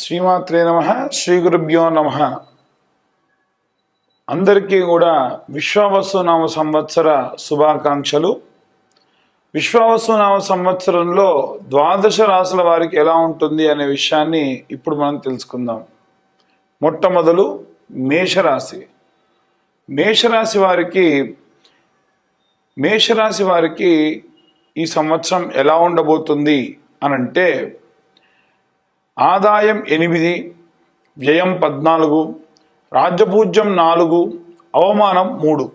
శ్రీమాత్రే నమః. శ్రీ గురుభ్యో నమః. అందరికీ కూడా విశ్వావసునామ సంవత్సర శుభాకాంక్షలు. విశ్వావసునామ సంవత్సరంలో ద్వాదశ రాశుల వారికి ఎలా ఉంటుంది అనే విషయాన్ని ఇప్పుడు మనం తెలుసుకుందాం. మొట్టమొదలు మేషరాశి. మేషరాశి వారికి ఈ సంవత్సరం ఎలా ఉండబోతుంది అనంటే, ఆదాయం 8, వ్యయం 14, రాజ్యపూజ్యం 4, అవమానం 3.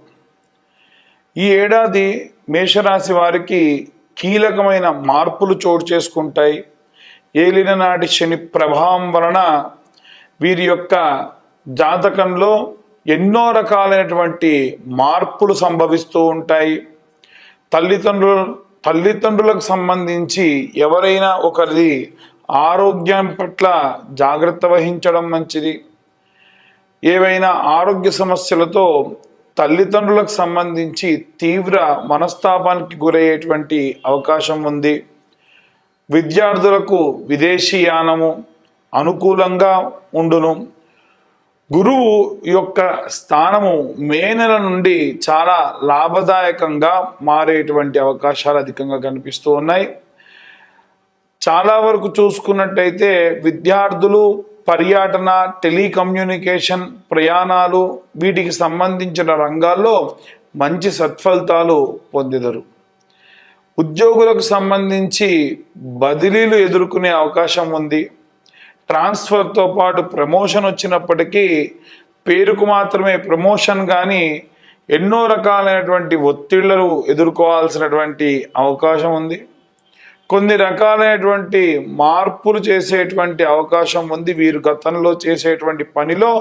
ఈ ఏడాది మేషరాశి వారికి కీలకమైన మార్పులు చోటు చేసుకుంటాయి. ఏలిన నాటి శని ప్రభావం వలన వీరి యొక్క జాతకంలో ఎన్నో రకాలైనటువంటి మార్పులు సంభవిస్తూ ఉంటాయి. తల్లిదండ్రులకు సంబంధించి ఎవరైనా ఒకరిది ఆరోగ్యం పట్ల జాగ్రత్త వహించడం మంచిది. ఏవైనా ఆరోగ్య సమస్యలతో తల్లిదండ్రులకు సంబంధించి తీవ్ర మనస్తాపానికి గురయ్యేటువంటి అవకాశం ఉంది. విద్యార్థులకు విదేశీయానము అనుకూలంగా ఉండును. గురువు యొక్క స్థానము మే నెల నుండి చాలా లాభదాయకంగా మారేటువంటి అవకాశాలు అధికంగా కనిపిస్తూ ఉన్నాయి. చాలా వరకు చూసుకున్నట్టయితే విద్యార్థులు పర్యటన, టెలికమ్యూనికేషన్, ప్రయాణాలు వీటికి సంబంధించిన రంగాల్లో మంచి సత్ఫలితాలు పొందెదరు. ఉద్యోగులకు సంబంధించి బదిలీలు ఎదుర్కొనే అవకాశం ఉంది. ట్రాన్స్ఫర్తో పాటు ప్రమోషన్ వచ్చినప్పటికీ పేరుకు మాత్రమే ప్రమోషన్, కానీ ఎన్నో రకాలైనటువంటి ఒత్తిళ్లను ఎదుర్కోవాల్సినటువంటి అవకాశం ఉంది. కొన్ని రకాలైనటువంటి మార్పులు చేసేటువంటి అవకాశం ఉంది. వీరు గతంలో చేసేటువంటి పనిలో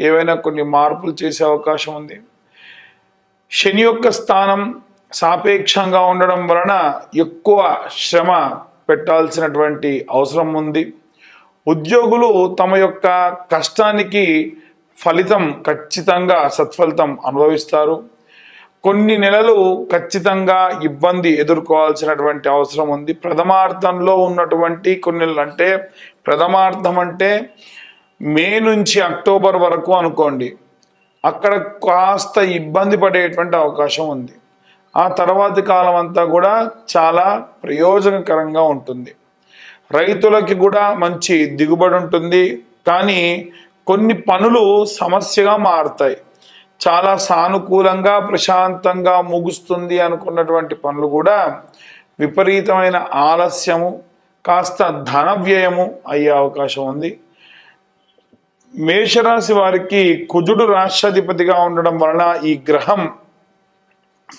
ఏవైనా కొన్ని మార్పులు చేసే అవకాశం ఉంది. శని యొక్క స్థానం సాపేక్షంగా ఉండడం వలన ఎక్కువ శ్రమ పెట్టాల్సినటువంటి అవసరం ఉంది. ఉద్యోగులు తమ యొక్క కష్టానికి ఫలితం ఖచ్చితంగా సత్ఫలితం అనుభవిస్తారు. కొన్ని నెలలు ఖచ్చితంగా ఇబ్బంది ఎదుర్కోవాల్సినటువంటి అవసరం ఉంది. ప్రథమార్థంలో ఉన్నటువంటి కొన్ని నెలలు, అంటే ప్రథమార్థం అంటే మే నుంచి అక్టోబర్ వరకు అనుకోండి, అక్కడ కాస్త ఇబ్బంది పడేటువంటి అవకాశం ఉంది. ఆ తర్వాతి కాలం అంతా కూడా చాలా ప్రయోజనకరంగా ఉంటుంది. రైతులకి కూడా మంచి దిగుబడి ఉంటుంది, కానీ కొన్ని పనులు సమస్యగా మారుతాయి. చాలా సానుకూలంగా ప్రశాంతంగా ముగుస్తుంది అనుకున్నటువంటి పనులు కూడా విపరీతమైన ఆలస్యము, కాస్త ధన వ్యయము అయ్యే అవకాశం ఉంది. మేషరాశి వారికి కుజుడు రాష్ట్రాధిపతిగా ఉండడం వలన ఈ గ్రహం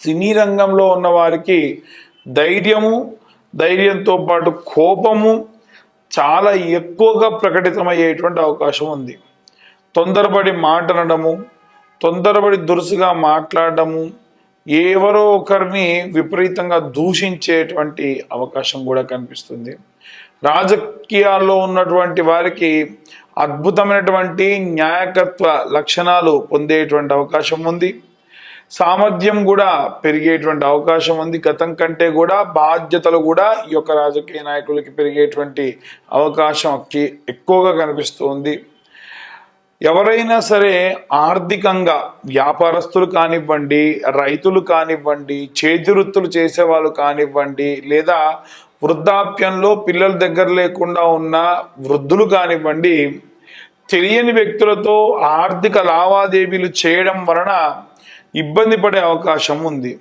సినీ రంగంలో ఉన్న వారికి ధైర్యంతో పాటు కోపము చాలా ఎక్కువగా ప్రకటితమయ్యేటువంటి అవకాశం ఉంది. తొందరపడి మాట్లాడము, తొందరపడి దురుసుగా మాట్లాడము, ఎవరో ఒకరిని విపరీతంగా దూషించేటువంటి అవకాశం కూడా కనిపిస్తుంది. రాజకీయాల్లో ఉన్నటువంటి వారికి అద్భుతమైనటువంటి న్యాయకత్వ లక్షణాలు పొందేటువంటి అవకాశం ఉంది. సామర్థ్యం కూడా పెరిగేటువంటి అవకాశం ఉంది. గతం కంటే కూడా బాధ్యతలు కూడా ఈ యొక్క రాజకీయ నాయకులకి పెరిగేటువంటి అవకాశం ఎక్కువగా కనిపిస్తూ ఉంది. ఎవరైనా సరే ఆర్థికంగా వ్యాపారస్తులు కానివ్వండి, రైతులు కానివ్వండి, చేతి వృత్తులు చేసేవాళ్ళు కానివ్వండి, లేదా వృద్ధాప్యంలో పిల్లల దగ్గర లేకుండా ఉన్న వృద్ధులు కానివ్వండి, తెలియని వ్యక్తులతో ఆర్థిక లావాదేవీలు చేయడం వలన ఇబ్బంది పడే అవకాశం ఉంది.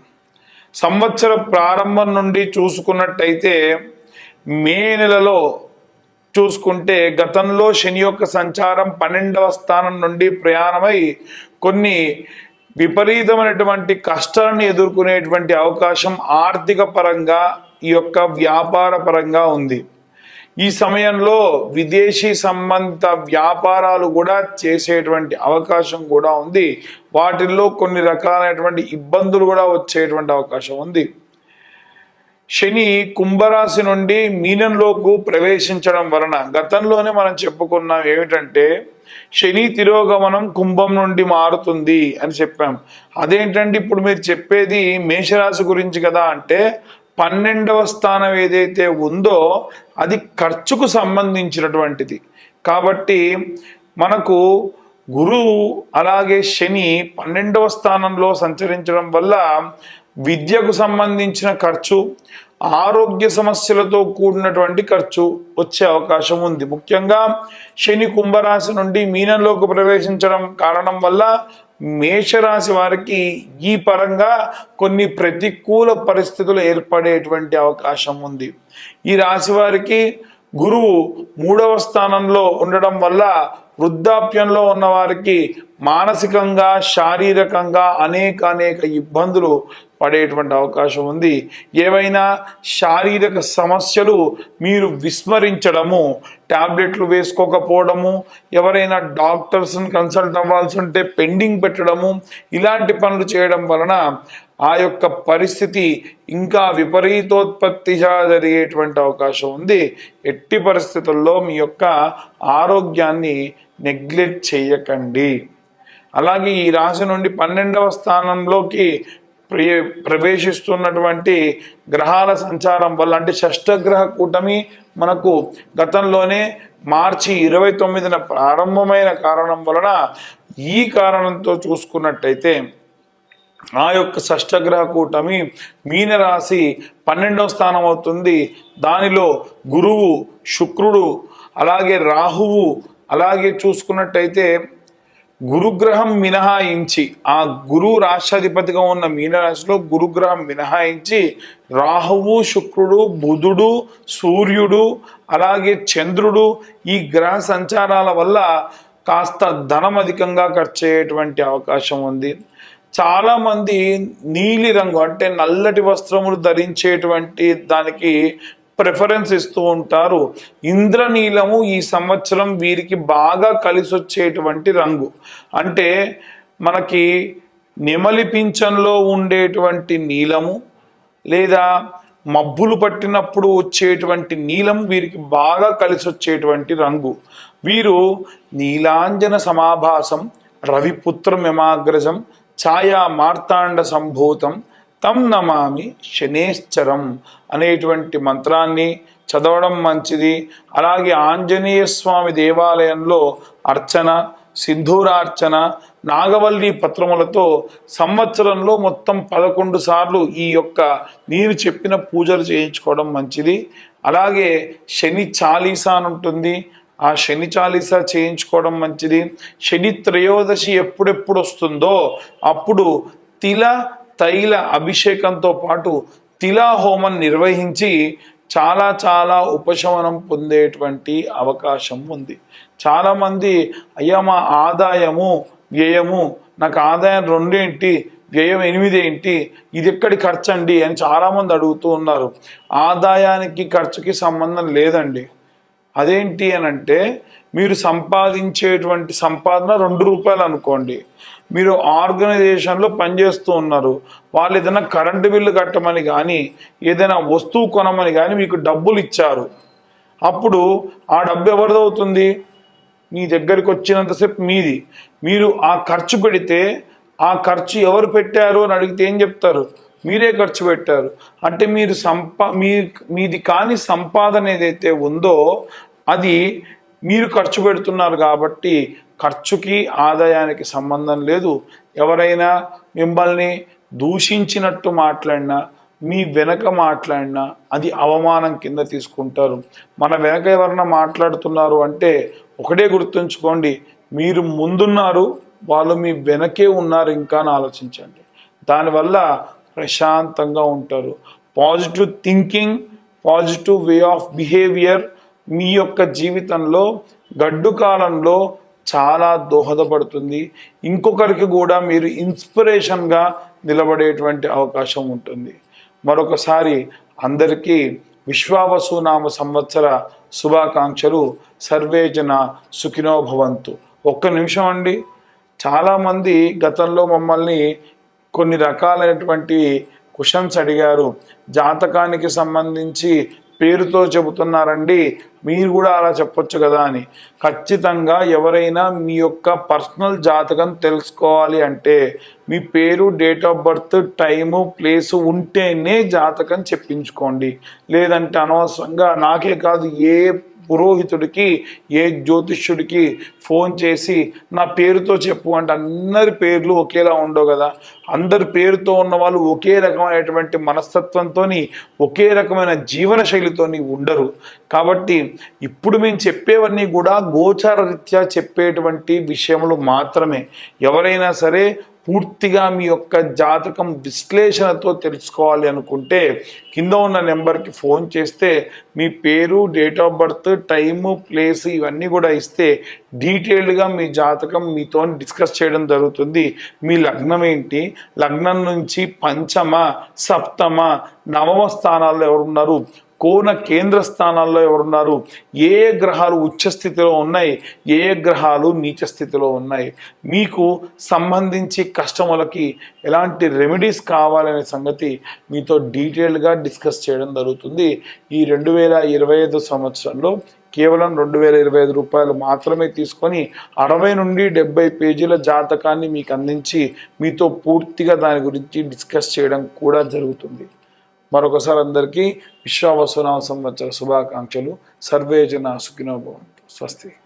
సంవత్సర ప్రారంభం నుండి చూసుకున్నట్టయితే మే నెలలో చూసుకుంటే గతంలో శని యొక్క సంచారం 12వ స్థానం నుండి ప్రయాణమై కొన్ని విపరీతమైనటువంటి కష్టాలను ఎదుర్కొనేటువంటి అవకాశం ఆర్థిక పరంగా, ఈ యొక్క వ్యాపార పరంగా ఉంది. ఈ సమయంలో విదేశీ సంబంధిత వ్యాపారాలు కూడా చేసేటువంటి అవకాశం కూడా ఉంది. వాటిల్లో కొన్ని రకాలైనటువంటి ఇబ్బందులు కూడా వచ్చేటువంటి అవకాశం ఉంది. శని కుంభరాశి నుండి మీనంలోకి ప్రవేశించడం వలన గతంలోనే మనం చెప్పుకున్నాం ఏమిటంటే, శని తిరోగమనం కుంభం నుండి మారుతుంది అని చెప్పాం. అదేంటంటే ఇప్పుడు మీరు చెప్పేది మేషరాశి గురించి కదా అంటే, 12వ స్థానం ఏదైతే ఉందో అది ఖర్చుకు సంబంధించినటువంటిది. కాబట్టి మనకు గురువు అలాగే శని 12వ స్థానంలో సంచరించడం వల్ల విద్యకు సంబంధించిన ఖర్చు, ఆరోగ్య సమస్యలతో కూడినటువంటి ఖర్చు వచ్చే అవకాశం ఉంది. ముఖ్యంగా శని కుంభరాశి నుండి మీనంలోకి ప్రవేశించడం కారణం వల్ల మేషరాశి వారికి ఈ పరంగా కొన్ని ప్రతికూల పరిస్థితులు ఏర్పడేటువంటి అవకాశం ఉంది. ఈ రాశి వారికి గురువు 3వ స్థానంలో ఉండడం వల్ల వృద్ధాప్యంలో ఉన్న వారికి మానసికంగా, శారీరకంగా అనేక ఇబ్బందులు పడేటువంటి అవకాశం ఉంది. ఏవైనా శారీరక సమస్యలు మీరు విస్మరించడము, టాబ్లెట్లు వేసుకోకపోవడము, ఎవరైనా డాక్టర్స్ని కన్సల్ట్ అవ్వాల్సి ఉంటే పెండింగ్ పెట్టడము, ఇలాంటి పనులు చేయడం వలన ఆ యొక్క పరిస్థితి ఇంకా విపరీతోత్పత్తిగా జరిగేటువంటి అవకాశం ఉంది. ఎట్టి పరిస్థితుల్లో మీ యొక్క ఆరోగ్యాన్ని నెగ్లెక్ట్ చేయకండి. అలాగే ఈ రాశి నుండి 12వ స్థానంలోకి ప్రవేశిస్తున్నటువంటి గ్రహాల సంచారం వల్ల, అంటే షష్టగ్రహ కూటమి మనకు గతంలోనే మార్చి 29న ప్రారంభమైన కారణం వలన, ఈ కారణంతో చూసుకున్నట్టయితే ఆ యొక్క షష్టగ్రహ కూటమి మీనరాశి 12వ స్థానం అవుతుంది. దానిలో గురువు, శుక్రుడు, అలాగే రాహువు, అలాగే చూసుకున్నట్టయితే గురుగ్రహం మినహాయించి, ఆ గురు రాష్ట్రాధిపతిగా ఉన్న మీనరాశిలో గురుగ్రహం మినహాయించి రాహువు, శుక్రుడు, బుధుడు, సూర్యుడు, అలాగే చంద్రుడు, ఈ గ్రహ సంచారాల వల్ల కాస్త ధనం అధికంగా ఖర్చు అయ్యేటువంటి అవకాశం ఉంది. చాలామంది నీలి రంగు అంటే నల్లటి వస్త్రములు ధరించేటువంటి దానికి ప్రిఫరెన్స్ ఇస్తూ ఉంటారు. ఇంద్రనీలము ఈ సంవత్సరం వీరికి బాగా కలిసి వచ్చేటువంటి రంగు. అంటే మనకి నెమలి పింఛంలో ఉండేటువంటి నీలము లేదా మబ్బులు పట్టినప్పుడు వచ్చేటువంటి నీలం వీరికి బాగా కలిసి వచ్చేటువంటి రంగు. వీరు నీలాంజన సమాభాసం రవిపుత్రమిమాగ్రజం ఛాయా మార్తాండ సంభూతం తం నమామి శనేశ్చరం అనేటువంటి మంత్రాన్ని చదవడం మంచిది. అలాగే ఆంజనేయ స్వామి దేవాలయంలో అర్చన, సింధూరార్చన, నాగవల్లి పత్రములతో సంవత్సరంలో మొత్తం 11 సార్లు ఈ యొక్క నేను చెప్పిన పూజలు చేయించుకోవడం మంచిది. అలాగే శని చాలీసా అని ఉంటుంది, ఆ శని చాలీసా చేయించుకోవడం మంచిది. శని త్రయోదశి ఎప్పుడెప్పుడు వస్తుందో అప్పుడు తిల తైల అభిషేకంతో పాటు తిలా హోమం నిర్వహించి చాలా ఉపశమనం పొందేటువంటి అవకాశం ఉంది. చాలామంది అయ్యా మా ఆదాయము వ్యయము, నాకు ఆదాయం 2 ఏంటి, వ్యయం 8 ఏంటి, ఇది ఎక్కడి ఖర్చు అండి అని చాలామంది అడుగుతూ ఉన్నారు. ఆదాయానికి ఖర్చుకి సంబంధం లేదండి. అదేంటి అని అంటే, మీరు సంపాదించేటువంటి సంపాదన 2 రూపాయలు అనుకోండి, మీరు ఆర్గనైజేషన్లో పనిచేస్తూ ఉన్నారు, వాళ్ళు ఏదైనా కరెంటు బిల్లు కట్టమని కానీ ఏదైనా వస్తువు కొనమని కానీ మీకు డబ్బులు ఇచ్చారు. అప్పుడు ఆ డబ్బు ఎవరిదవుతుంది? మీ దగ్గరికి వచ్చినంతసేపు మీది. మీరు ఆ ఖర్చు పెడితే ఆ ఖర్చు ఎవరు పెట్టారు అని అడిగితే ఏం చెప్తారు? మీరే ఖర్చు పెట్టారు. అంటే మీరు మీది కాని సంపాదన ఏదైతే ఉందో అది మీరు ఖర్చు పెడుతున్నారు. కాబట్టి ఖర్చుకి ఆదాయానికి సంబంధం లేదు. ఎవరైనా మిమ్మల్ని దూషించినట్టు మాట్లాడినా, మీ వెనక మాట్లాడినా అది అవమానం కింద తీసుకుంటారు. మన వెనక ఎవరైనా మాట్లాడుతున్నారు అంటే ఒకటే గుర్తుంచుకోండి, మీరు ముందున్నారు, వాళ్ళు మీ వెనకే ఉన్నారు ఇంకా అని ఆలోచించండి. దానివల్ల ప్రశాంతంగా ఉంటారు. Positive thinking, positive way of behaviour మీ యొక్క జీవితంలో గడ్డు కాలంలో చాలా దోహదపడుతుంది. ఇంకొకరికి కూడా మీరు ఇన్స్పిరేషన్గా నిలబడేటువంటి అవకాశం ఉంటుంది. మరొకసారి అందరికీ విశ్వావసునామ సంవత్సర శుభాకాంక్షలు. సర్వే జన సుఖినో భవంతు. ఒక్క నిమిషం అండి, చాలామంది గతంలో మమ్మల్ని కొన్ని రకాలైనటువంటి క్వశ్చన్స్ అడిగారు. జాతకానికి సంబంధించి పేరుతో చెబుతున్నారండి, మీరు కూడా అలా చెప్పొచ్చు కదా అని. ఖచ్చితంగా ఎవరైనా మీ యొక్క పర్సనల్ జాతకం తెలుసుకోవాలి అంటే మీ పేరు, date of birth, time, place ఉంటేనే జాతకం చెప్పించుకోండి. లేదంటే అనవసరంగా నాకే కాదు ఏ పురోహితుడికి ఏ జ్యోతిష్యుడికి ఫోన్ చేసి నా పేరుతో చెప్పు అంటే అందరి పేర్లు ఒకేలా ఉండవు కదా. అందరి పేరుతో ఉన్న వాళ్ళు ఒకే రకమైనటువంటి మనస్తత్వంతో ఒకే రకమైన జీవన శైలితో ఉండరు. కాబట్టి ఇప్పుడు మేము చెప్పేవన్నీ కూడా గోచార రీత్యా చెప్పేటువంటి విషయములు మాత్రమే. ఎవరైనా సరే పూర్తిగా మీ యొక్క జాతకం విశ్లేషణతో తెలుసుకోవాలి అనుకుంటే కింద ఉన్న నెంబర్కి ఫోన్ చేస్తే మీ పేరు, date of birth, time, place ఇవన్నీ కూడా ఇస్తే డీటెయిల్డ్గా మీ జాతకం మీతో డిస్కస్ చేయడం జరుగుతుంది. మీ లగ్నం ఏంటి, లగ్నం నుంచి పంచమ, సప్తమ, నవమ స్థానాల్లో ఎవరున్నారు, కోణ కేంద్ర స్థానాల్లో ఎవరున్నారు, ఏ గ్రహాలు ఉచ్చ స్థితిలో ఉన్నాయి, ఏ గ్రహాలు నీచ స్థితిలో ఉన్నాయి, మీకు సంబంధించి కస్టమర్లకి ఎలాంటి రెమెడీస్ కావాలనే సంగతి మీతో డీటెయిల్డ్గా డిస్కస్ చేయడం జరుగుతుంది. ఈ 2025 సంవత్సరంలో కేవలం 2025 రూపాయలు మాత్రమే తీసుకొని 60 నుండి 70 పేజీల జాతకాన్ని మీకు అందించి మీతో పూర్తిగా దాని గురించి డిస్కస్ చేయడం కూడా జరుగుతుంది. మరొకసారి అందరికీ విశ్వావసునామ సంవత్సర శుభాకాంక్షలు. సర్వే జన సుఖినో భవంతు. స్వస్తి.